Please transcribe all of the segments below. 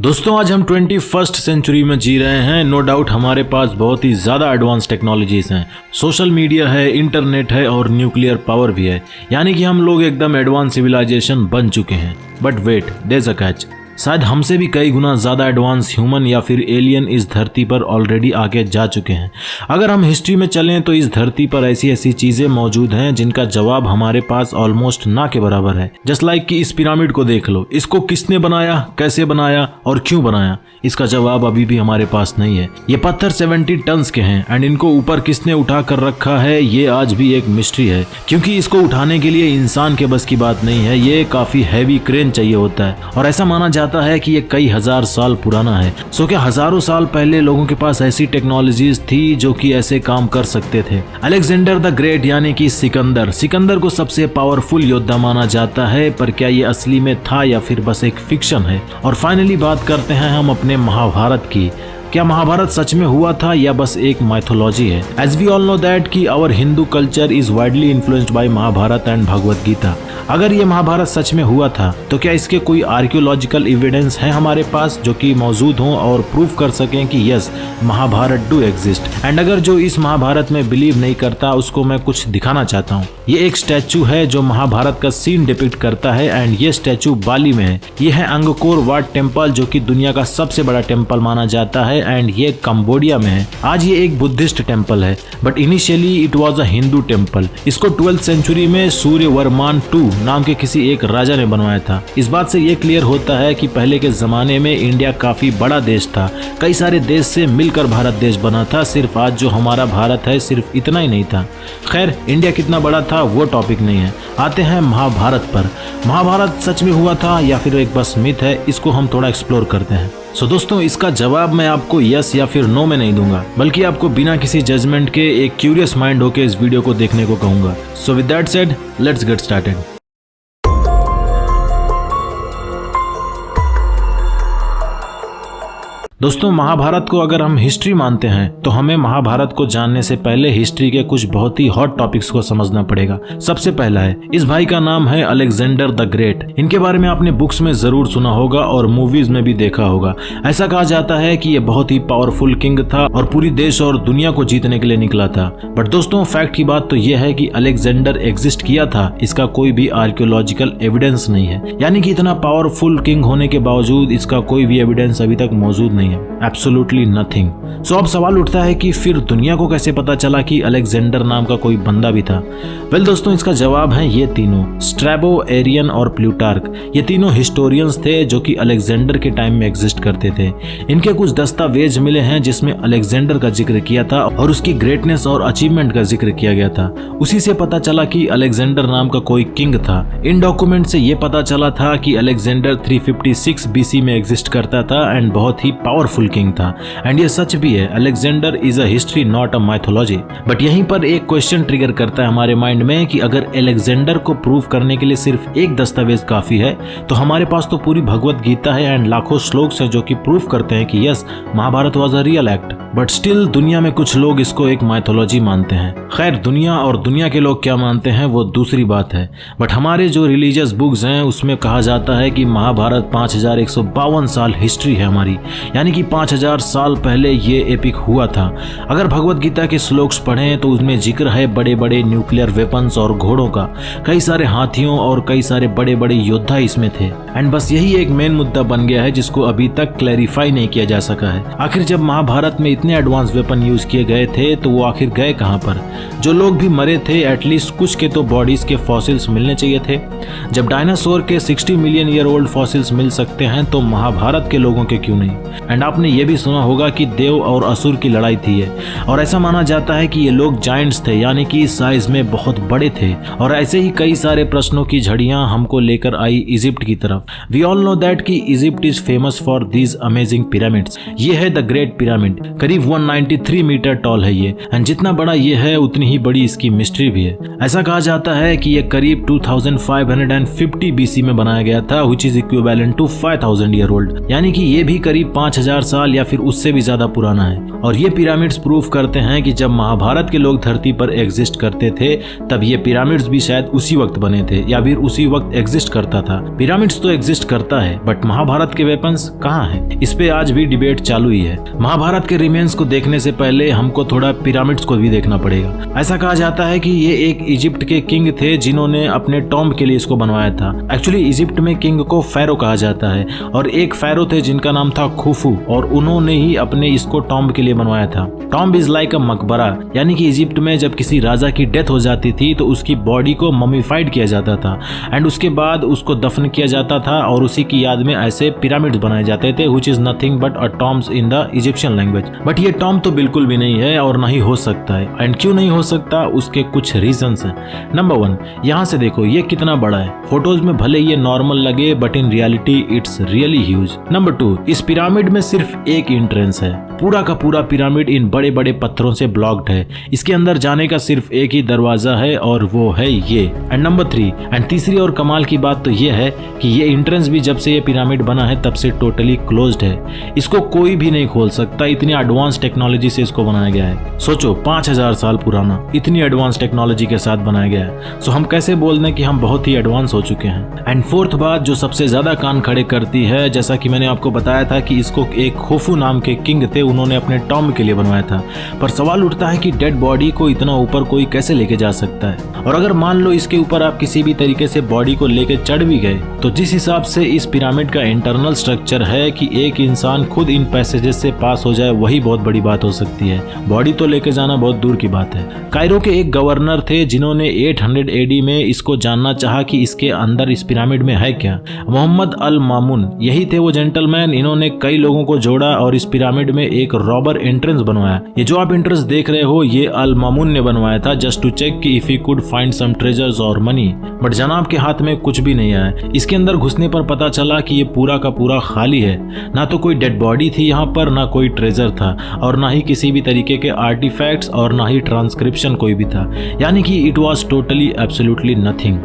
दोस्तों आज हम 21st सेंचुरी में जी रहे हैं। नो डाउट हमारे पास बहुत ही ज़्यादा एडवांस टेक्नोलॉजीज हैं, सोशल मीडिया है, इंटरनेट है और न्यूक्लियर पावर भी है, यानी कि हम लोग एकदम एडवांस सिविलाइजेशन बन चुके हैं। But wait, there is a catch. शायद हमसे भी कई गुना ज़्यादा एडवांस ह्यूमन या फिर एलियन इस धरती पर ऑलरेडी आगे जा चुके हैं। अगर हम हिस्ट्री में चलें तो इस धरती पर ऐसी ऐसी चीज़ें मौजूद हैं जिनका जवाब हमारे पास ऑलमोस्ट ना के बराबर है। जस्ट लाइक कि इस पिरामिड को देख लो, इसको किसने बनाया, कैसे बनाया और क्यों बनाया, इसका जवाब अभी भी हमारे पास नहीं है। ये पत्थर 70 टन्स के हैं एंड इनको ऊपर किसने उठा कर रखा है ये आज भी एक मिस्ट्री है, क्योंकि इसको उठाने के लिए इंसान के बस की बात नहीं है। ये काफ़ी हैवी क्रेन चाहिए होता है और ऐसा माना जाता है कि ये कई हजार साल पुराना है। सो क्या हजारों साल पहले लोगों के पास ऐसी टेक्नोलॉजीज थी जो कि ऐसे काम कर सकते थे? अलेक्जेंडर द ग्रेट यानी कि सिकंदर को सबसे पावरफुल योद्धा माना जाता है, पर क्या ये असली में था या फिर बस एक फिक्शन है? और फाइनली बात करते हैं हम अपने महाभारत की। क्या महाभारत सच में हुआ था या बस एक माइथोलॉजी है? As we all know that कि our Hindu culture is widely influenced by Mahabharata and Bhagavad Gita. अगर ये महाभारत सच में हुआ था तो क्या इसके कोई आर्कियोलॉजिकल एविडेंस है हमारे पास जो कि मौजूद हों और प्रूव कर सकें कि yes Mahabharata do exist? And अगर जो इस महाभारत में बिलीव नहीं करता उसको मैं कुछ दिखाना चाहता हूँ। ये एक स्टैचू है जो महाभारत का सीन डिपिक्ट करता है एंड ये स्टैचू बाली में है। ये है अंगकोर वाट टेम्पल जो कि दुनिया का सबसे बड़ा टेम्पल माना जाता है एंड ये कंबोडिया में है। आज ये एक बुद्धिस्ट टेम्पल है but initially it was a Hindu temple. इसको 12th सेंचुरी में सूर्यवर्मान II नाम के किसी एक राजा ने बनवाया था। इस बात से ये क्लियर होता है कि पहले के जमाने में इंडिया काफी बड़ा देश था, कई सारे देश से मिलकर भारत देश बना था। सिर्फ आज जो हमारा भारत है सिर्फ इतना ही नहीं था। खैर इंडिया कितना बड़ा था वो टॉपिक नहीं है, आते हैं महाभारत पर। महाभारत सच में हुआ था या फिर एक बस मिथ है, इसको हम थोड़ा एक्सप्लोर करते हैं। सो दोस्तों इसका जवाब मैं आपको यस या फिर नो में नहीं दूंगा, बल्कि आपको बिना किसी जजमेंट के एक क्यूरियस माइंड होके इस वीडियो को देखने को कहूंगा। सो with that said let's get started. दोस्तों महाभारत को अगर हम हिस्ट्री मानते हैं तो हमें महाभारत को जानने से पहले हिस्ट्री के कुछ बहुत ही हॉट टॉपिक्स को समझना पड़ेगा। सबसे पहला है, इस भाई का नाम है अलेक्जेंडर द ग्रेट। इनके बारे में आपने बुक्स में जरूर सुना होगा और मूवीज में भी देखा होगा। ऐसा कहा जाता है कि ये बहुत ही पावरफुल किंग था और पूरी देश और दुनिया को जीतने के लिए निकला था। बट दोस्तों फैक्ट की बात तो यह है कि अलेक्जेंडर एग्जिस्ट किया था, इसका कोई भी आर्कियोलॉजिकल एविडेंस नहीं है। यानी कि इतना पावरफुल किंग होने के बावजूद इसका कोई भी एविडेंस अभी तक मौजूद नहीं है। Absolutely nothing. सो अब सवाल उठता है कि फिर दुनिया को कैसे पता चला कि अलेक्जेंडर नाम का कोई बंदा भी था? वेल दोस्तों इसका जवाब है ये तीनों, स्ट्रैबो, एरियन और प्लूटार्क। ये तीनों हिस्टोरियंस थे जो कि अलेक्जेंडर के टाइम में एग्जिस्ट करते थे। इनके कुछ दस्तावेज मिले हैं जिसमें अलेक्जेंडर का जिक्र किया था और उसकी ग्रेटनेस और अचीवमेंट का जिक्र किया गया था। उसी से पता चला कि अलेक्जेंडर नाम का कोई किंग था। इन डॉक्यूमेंट से यह पता चला था कि अलेक्जेंडर 356 BC में एग्जिस्ट करता था एंड बहुत ही पावरफुल किंग था। एंड ये सच भी है, Alexander is a history not a mythology. But यहीं पर एक क्वेश्चन ट्रिगर करता है हमारे माइंड में कि अगर अलेक्जेंडर को प्रूव करने के लिए सिर्फ एक दस्तावेज काफी है तो हमारे पास तो पूरी भगवत गीता है एंड लाखों श्लोक हैं जो कि प्रूव करते हैं कि yes Mahabharata was a real act. But still दुनिया में कुछ लोग इसको एक माइथोलॉजी मानते हैं। खैर दुनिया और दुनिया के लोग क्या मानते हैं वो दूसरी बात है। बट हमारे जो रिलीजियस बुक्स हैं उसमें कहा जाता है कि महाभारत 5152 साल हिस्ट्री है हमारी, यानी कि 5000 साल पहले ये एपिक हुआ था। अगर भगवत गीता के श्लोक्स पढ़ें तो उसमें जिक्र है बड़े बड़े न्यूक्लियर वेपन्स और घोड़ों का, कई सारे हाथियों और कई सारे बड़े बड़े योद्धा इसमें थे। एंड बस यही एक मेन मुद्दा बन गया है जिसको अभी तक क्लैरिफाई नहीं किया जा सका है। आखिर जब महाभारत में इतने एडवांस वेपन यूज किए गए थे तो वो आखिर गए कहां पर? जो लोग भी मरे थे एटलीस्ट कुछ के तो बॉडीज के फॉसिल्स मिलने चाहिए थे। जब डायनासोर के 60 मिलियन ईयर ओल्ड फॉसिल्स मिल सकते हैं तो महाभारत के लोगों के क्यों नहीं? एंड आपने ये भी सुना होगा कि देव और असुर की लड़ाई थी ये, और ऐसा माना जाता है कि ये लोग जायंट्स थे, यानी कि साइज में बहुत बड़े थे। और ऐसे ही कई सारे प्रश्नों की झड़ियां हमको लेकर आई इजिप्ट की तरफ। वी ऑल नो दैट कि Egypt is famous for these amazing pyramids. ये है द ग्रेट पिरामिड। करीब करीब 193 मीटर टॉल है ये, एंड जितना बड़ा ये है उतनी ही बड़ी इसकी मिस्ट्री भी है। ऐसा कहा जाता है कि ये करीब 2550 BC में बनाया गया था, which is equivalent to 5000 year old, यानी कि ये भी करीब 5000 साल या फिर उससे भी ज्यादा पुराना है। और ये पिरामिड्स प्रूफ करते हैं कि जब महाभारत के लोग धरती पर एग्जिस्ट करते थे तब ये पिरामिड्स भी शायद उसी वक्त बने थे या फिर उसी वक्त एग्जिस्ट करता था। पिरामिड्स तो एग्जिस्ट करता है बट महाभारत के वेपन्स कहाँ हैं? इस पे आज भी डिबेट चालू ही है। महाभारत के रिमेन्स को देखने से पहले हमको थोड़ा पिरामिड्स को भी देखना पड़ेगा। ऐसा कहा जाता है कि ये एक इजिप्ट के किंग थे जिन्होंने अपने टॉम्ब के लिए इसको बनवाया था। एक्चुअली इजिप्ट में किंग को फैरो कहा जाता है और एक फैरो थे जिनका नाम था खुफू और उन्होंने ही अपने इसको टॉम्ब के लिए बनवाया था। टॉम्ब इज लाइक अ मकबरा, यानी कि इजिप्ट में जब किसी राजा की डेथ हो जाती थी तो उसकी बॉडी को ममीफाइड किया जाता था एंड उसके बाद उसको दफन किया जाता था और उसी की याद में ऐसे पिरामिड्स बनाए जाते थे, which is nothing but a tombs in the Egyptian language. But ये टॉम्ब तो बिल्कुल भी नहीं है और ना ही हो सकता है। एंड क्यों नहीं हो सकता, उसके कुछ रीजंस हैं। नंबर 1, यहाँ से देखो ये कितना बड़ा है। फोटोज में भले ये नॉर्मल लगे but in reality it's really huge. Number 2, इस पिरामिड में सिर्फ एक एंट्रेंस है। पूरा का पूरा पिरामिड इन बड़े बड़े पत्थरों से ब्लॉक्ड है। इसके अंदर जाने का सिर्फ एक ही दरवाजा है और वो है ये। एंड नंबर 3, एंड तीसरी और कमाल की बात तो ये है कि ये एंट्रेंस भी जब से ये पिरामिड बना है तब से टोटली क्लोज्ड है। इसको कोई भी नहीं खोल सकता, इतनी एडवांस टेक्नोलॉजी से इसको बनाया गया है। सोचो 5000 साल पुराना, इतनी एडवांस टेक्नोलॉजी के साथ बनाया गया है। सो हम कैसे बोल दें कि हम बहुत ही एडवांस हो चुके हैं। एंड फोर्थ बात जो सबसे ज्यादा कान खड़े करती है, जैसा कि मैंने आपको बताया था कि इसको एक खुफू नाम के किंग थे, उन्होंने अपने टॉम्ब के लिए बनवाया था। पर सवाल उठता है कि डेड बॉडी को इतना ऊपर कोई कैसे लेके जा सकता है? और अगर मान लो इसके ऊपर आप किसी भी तरीके से बॉडी को लेके चढ़ भी गए तो जिस हिसाब से इस पिरामिड का इंटरनल स्ट्रक्चर है कि एक इंसान खुद इन पैसेजेस से पास हो जाए वही बहुत बड़ी बात हो सकती है। बॉडी तो लेके जाना बहुत दूर की बात है। कायरो के एक गवर्नर थे जिन्होंने 800 AD में इसको जानना चाहा कि इसके अंदर इस पिरामिड में है क्या। मोहम्मद अल मामून यही थे वो जेंटलमैन। इन्होंने कई लोगों को जोड़ा और इस पिरामिड में एक रॉबर एंट्रेंस बनवाया। ये जो आप एंट्रेंस देख रहे हो ये अल मामून ने बनवाया था जस्ट टू चेक कि if he could find some treasures और मनी। बट जनाब के हाथ में कुछ भी नहीं आया। इसके अंदर घुसने पर पता चला कि ये पूरा का पूरा खाली है। ना तो कोई डेड बॉडी थी यहाँ पर, ना कोई ट्रेजर था और ना ही किसी भी तरीके के आर्टिफैक्ट्स और ना ही ट्रांसक्रिप्शन कोई भी था। यानी कि it was totally absolutely nothing.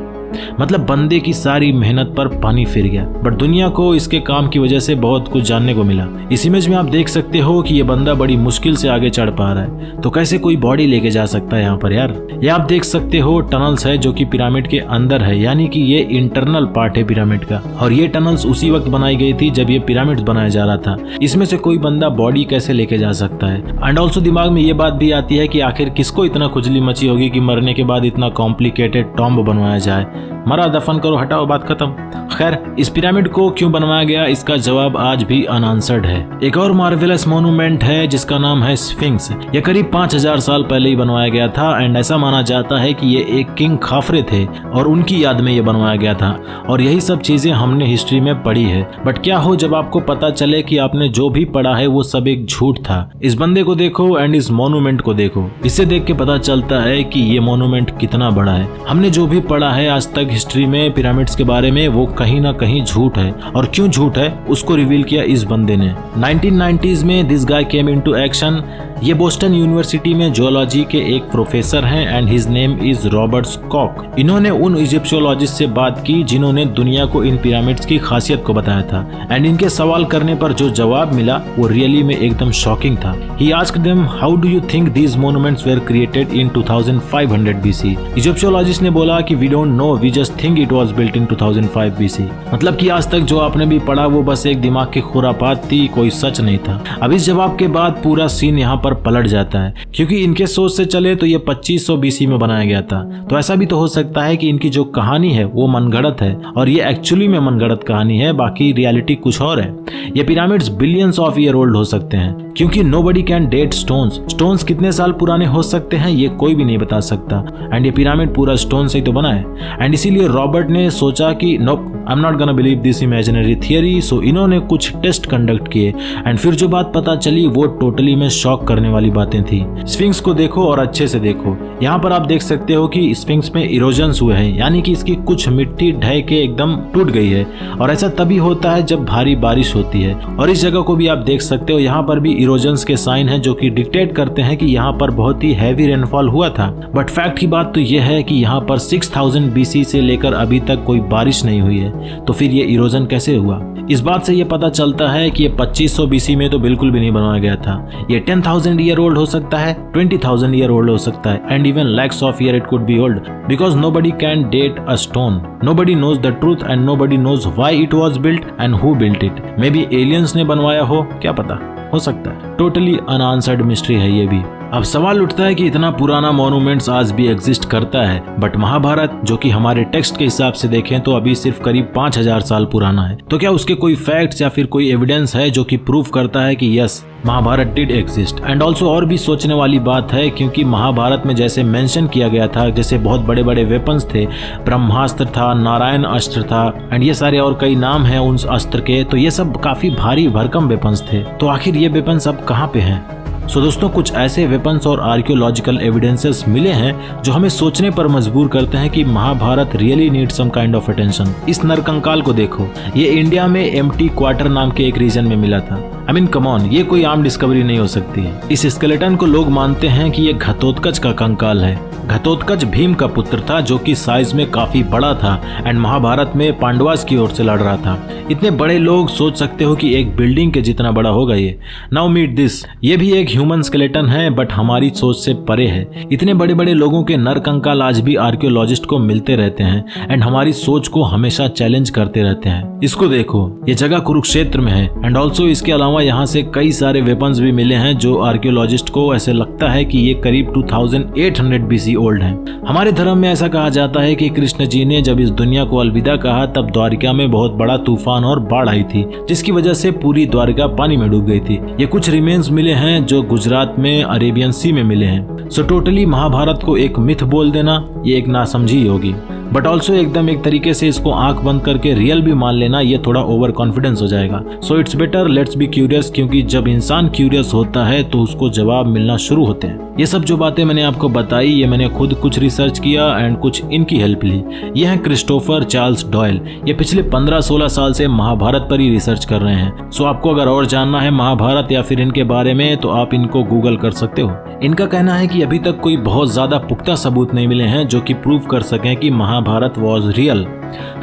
मतलब बंदे की सारी मेहनत पर पानी फिर गया। बट दुनिया को इसके काम की वजह से बहुत कुछ जानने को मिला। इस इमेज में आप देख सकते हो कि ये बंदा बड़ी मुश्किल से आगे चढ़ पा रहा है, तो कैसे कोई बॉडी लेके जा सकता है यहाँ पर यार। ये आप देख सकते हो टनल्स है जो कि पिरामिड के अंदर है, यानी कि ये इंटरनल पार्ट है पिरामिड का। और ये टनल्स उसी वक्त बनाई गई थी जब ये पिरामिड बनाया जा रहा था। इसमें से कोई बंदा बॉडी कैसे लेके जा सकता है। एंड ऑल्सो दिमाग में ये बात भी आती है कि आखिर किसको इतना खुजली मची होगी कि मरने के बाद इतना कॉम्प्लिकेटेड टॉम्ब बनवाया जाए। मरा दफन करो, हटाओ, बात खत्म। खैर, इस पिरामिड को क्यों बनवाया गया इसका जवाब आज भी अनआंसर्ड है। एक और मार्वेलस मोन्यूमेंट है जिसका नाम है स्फिंक्स। ये करीब 5000 साल पहले ही बनवाया गया था एंड ऐसा माना जाता है कि ये एक किंग खाफरे थे और उनकी याद में ये बनवाया गया था। और यही सब चीजें हमने हिस्ट्री में पढ़ी है। बट क्या हो जब आपको पता चले कि आपने जो भी पढ़ा है वो सब एक झूठ था। इस बंदे को देखो एंड इस मोन्यूमेंट को देखो, इससे देख के पता चलता है कि ये मोन्यूमेंट कितना बड़ा है। हमने जो भी पढ़ा है आज तक हिस्ट्री में पिरामिड्स के बारे में वो कहीं ना कहीं झूठ है। और क्यों झूठ है उसको रिवील किया इस बंदे ने। 1990s में this guy came into action. ये बोस्टन यूनिवर्सिटी में जियोलॉजी के एक प्रोफेसर हैं and his name is Robert Kock. इन्होंने उन इजिप्शियोलॉजिस्ट से बात की जिन्होंने दुनिया को इन पिरामिड्स की खासियत को बताया था एंड इनके सवाल करने पर जो जवाब मिला वो रियली में एकदम शॉकिंग था। He asked them, how do you think these monuments were created in 2500 BC? इजिप्शियोलॉजिस्ट ने बोला कि we don't know, we just think it was built in 2005 BC। मतलब कि आज तक जो आपने भी पढ़ा वो बस एक दिमाग की खुरापात थी, कोई सच नहीं था। अब इस जवाब के बाद पूरा सीन यहाँ पर पलट जाता है, क्योंकि इनके सोच से चले तो ये 2500 BC में बनाया गया था। तो ऐसा भी तो हो सकता है कि इनकी जो कहानी है वो मनगढ़ंत है और ये एक्चुअली में मनगढ़ंत कहानी है, बाकी रियलिटी कुछ और है। ये pyramids billions of year old हो सकते हैं, क्योंकि नोबडी कैन डेट स्टोन्स कितने साल पुराने हो सकते हैं ये कोई भी नहीं बता सकता। एंड ये पिरामिड पूरा स्टोन से ही तो बना है। एंड इसीलिए रॉबर्ट ने सोचा कि nope, I am not gonna believe this imaginary theory. So इन्होंने कुछ टेस्ट कंडक्ट किए एंड फिर जो बात पता चली वो टोटली में शॉक करने वाली बातें थी। स्फिंक्स को देखो और अच्छे से देखो। यहाँ पर आप देख सकते हो कि स्फिंक्स में इरोजन्स हुए हैं, यानी कि इसकी कुछ मिट्टी ढह के एकदम टूट गई है और ऐसा तभी होता है जब भारी बारिश होती है। और इस जगह को भी आप देख सकते हो, यहाँ पर भी इरोजन्स के साइन हैं जो कि डिक्टेट करते हैं कि यहाँ पर बहुत ही हैवी रेनफॉल हुआ था। बट फैक्ट की बात तो यह है कि यहाँ पर 6000 BC से लेकर अभी तक कोई बारिश नहीं हुई है, तो फिर ये इरोजन कैसे हुआ? इस बात से ये पता चलता है कि ये 2500 BC में तो बिल्कुल भी नहीं बनाया गया था। ये 10,000 ईयर ओल्ड हो सकता है, 20,000 ईयर ओल्ड हो सकता है, and even lakhs of year it could be old, because nobody can date a stone. Nobody knows the truth and nobody knows why it was built and who built it. Maybe aliens ने बनवाया हो, क्या पता, हो सकता है। Totally unanswered mystery है ये भी। अब सवाल उठता है कि इतना पुराना मॉन्यूमेंट्स आज भी एग्जिस्ट करता है, बट महाभारत जो कि हमारे टेक्स्ट के हिसाब से देखें तो अभी सिर्फ करीब 5000 साल पुराना है, तो क्या उसके कोई फैक्ट्स या फिर कोई एविडेंस है जो कि प्रूफ करता है कि yes Mahabharata did exist? And also और भी सोचने वाली बात है, क्योंकि महाभारत में जैसे मेंशन किया गया था, जैसे बहुत बड़े बड़े वेपन्स थे, ब्रह्मास्त्र था, नारायण अस्त्र था, एंड ये सारे और कई नाम हैं उन अस्त्र के, तो ये सब काफी भारी भरकम वेपन्स थे। तो आखिर ये वेपन्स अब कहाँ पे हैं? सो दोस्तों, कुछ ऐसे वेपन्स और आर्कियोलॉजिकल एविडेंसेस मिले हैं जो हमें सोचने पर मजबूर करते हैं कि Mahabharata really need some kind of attention. इस नरकंकाल को देखो, ये इंडिया में एम्प्टी क्वार्टर नाम के एक रीजन में मिला था। आई मीन कम ऑन, ये कोई आम डिस्कवरी नहीं हो सकती है। इस स्केलेटन को लोग मानते हैं कि ये घटोत्कच का कंकाल है। घटोत्कच भीम का पुत्र था जो कि साइज में काफी बड़ा था एंड महाभारत में पांडवास की ओर से लड़ रहा था। इतने बड़े लोग सोच सकते हो कि एक बिल्डिंग के जितना बड़ा होगा ये। नाउ मीट दिस, ये भी एक ह्यूमन स्केलेटन है बट हमारी सोच से परे है। इतने बड़े बड़े लोगों के नर कंकाल आज भी आर्कियोलॉजिस्ट को मिलते रहते हैं एंड हमारी सोच को हमेशा चैलेंज करते रहते हैं। इसको देखो, ये जगह कुरुक्षेत्र में है एंड ऑल्सो इसके अलावा यहाँ से कई सारे वेपन्स भी मिले हैं जो आर्कियोलॉजिस्ट को ऐसे लगता है कि ये करीब 2800 BC ओल्ड हैं। हमारे धर्म में ऐसा कहा जाता है कि कृष्ण जी ने जब इस दुनिया को अलविदा कहा तब द्वारिका में बहुत बड़ा तूफान और बाढ़ आई थी, जिसकी वजह से पूरी द्वारिका पानी में डूब गई थी। ये कुछ रिमेन्स मिले हैं जो गुजरात में अरेबियन सी में मिले हैं। सो टोटली महाभारत को एक मिथ बोल देना ये एक नासमझी होगी, बट ऑल्सो एकदम एक तरीके से इसको आंख बंद करके रियल भी मान लेना ये थोड़ा ओवर कॉन्फिडेंस हो जाएगा। So it's better let's be curious, क्योंकि जब इंसान क्यूरियस होता है तो उसको जवाब मिलना शुरू होते हैं। ये सब जो बातें मैंने आपको बताई ये मैंने खुद कुछ रिसर्च किया एंड कुछ इनकी हेल्प ली। ये हैं क्रिस्टोफर चार्ल्स डॉयल। ये पिछले 15-16 साल से महाभारत पर ही रिसर्च कर रहे हैं। सो आपको अगर और जानना है महाभारत या फिर इनके बारे में तो आप इनको गूगल कर सकते हो। इनका कहना है कि अभी तक कोई बहुत ज्यादा पुख्ता सबूत नहीं मिले हैं जो कि प्रूव कर सकें कि महाभारत वॉज रियल।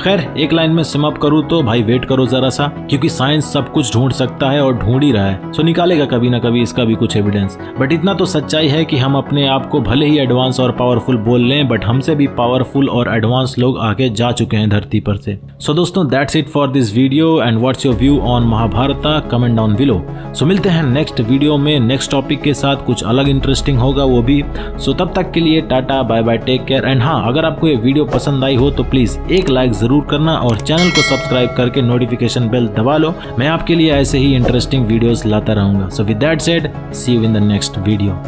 खैर, एक लाइन में सम अप करूँ तो भाई वेट करो जरा सा, क्योंकि साइंस सब कुछ ढूंढ सकता है और ढूंढ ही रहा है। सो निकालेगा कभी ना कभी इसका भी कुछ एविडेंस। बट इतना तो सच्चाई है कि हम अपने आप को भले ही एडवांस और पावरफुल बोल लें, बट हमसे भी पावरफुल और एडवांस लोग आगे जा चुके हैं धरती पर से। सो दोस्तों, that's it for this video and what's your view on Mahabharata, comment down below. So मिलते हैं नेक्स्ट वीडियो में नेक्स्ट टॉपिक के साथ, कुछ अलग इंटरेस्टिंग होगा वो भी। सो तब तक के लिए tata, bye bye, take care. And हाँ, अगर आपको ये वीडियो पसंद आई हो तो प्लीज एक लाइक जरूर करना और चैनल को सब्सक्राइब करके नोटिफिकेशन बेल दबा लो। मैं आपके लिए ऐसे ही इंटरेस्टिंग वीडियोस लाता रहूंगा। So with that said, see you in the next video.